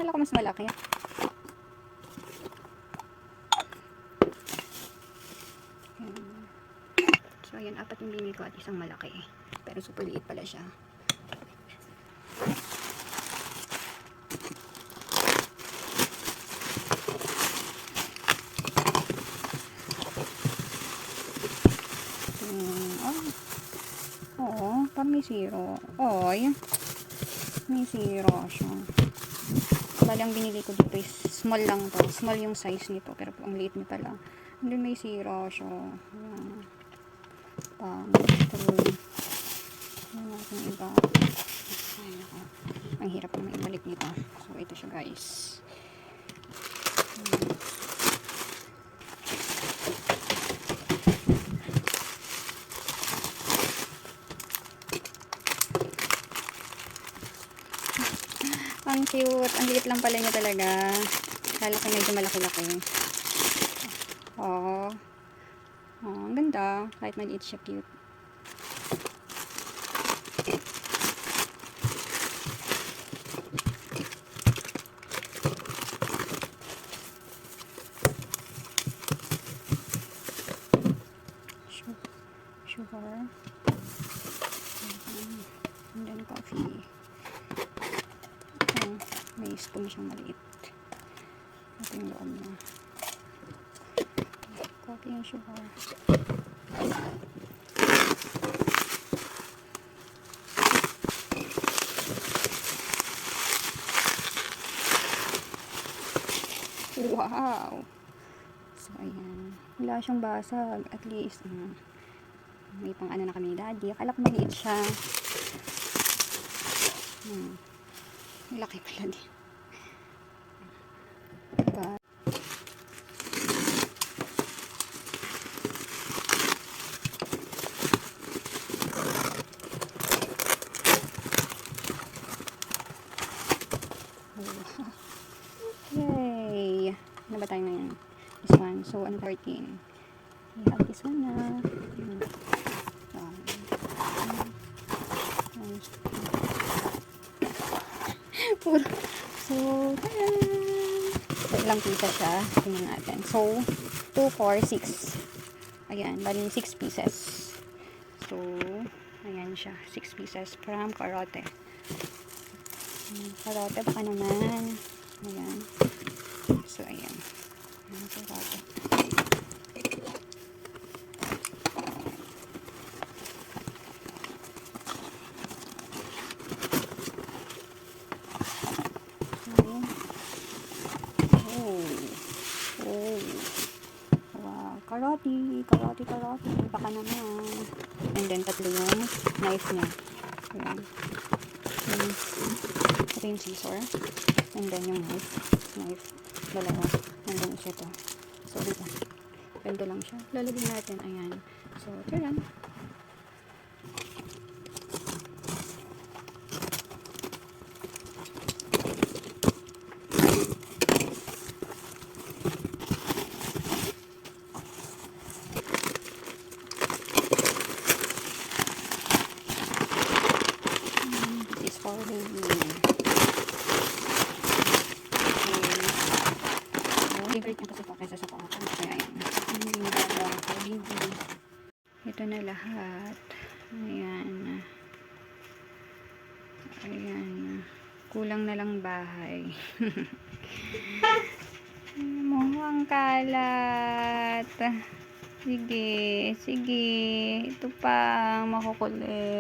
Akala ko mas malaki. So, ayan, 4 yung binili ko at isang malaki. Pero super liit pala siya. Oo, parang may zero. Oy, may zero siya. Bali, ang binili ko dito is small lang to. Small yung size nito. Pero ang liit niya pala. And then may zero siya. Ayan. Tuloy. Ayan natin iba. Ayan ako. Ang hirap naman ibalik nito. So, ito siya guys. Ang cute. Ang liit lang pala niya talaga. Kala ko medyo malaki-laki. Oh. Oh, ang ganda. Kahit maliit siya, cute. Sugar. And then coffee. May spoon siyang maliit. Ito yung loob niya. Coffee and sugar. Wow! So, ayan. Wala siyang basag. At least, may pang ano na kami ni Daddy. Akala ko maliit siya. Malaki pala din. But, yay! Ano ba tayo ngayon? This one. So, ano 14? We have this one na. So, tayan! So, ilang pieces siya? Tingnan natin. So, 2, 4, 6. Ayan, bali 6 pieces. So, ayan siya. 6 pieces from Karote. Karote, baka naman. Ayan. So, ayan. Ayan, Karote. Karate, karate, karate. Baka naman. And then, 3 yung knife niya. Ayan. Ito yung scissor. And then, yung knife. Dalawa. And then, ito. So, dito. Ganito lang siya. Lalagyan natin. Ayan. So, ito lang. Favorite niya kasi ito kaysa sa pangatan. Kaya yun. Ito na lahat. Ayan. Ayan. Kulang na lang bahay. Mukhang kalat. Sige. Sige. Ito pa. Makukulit.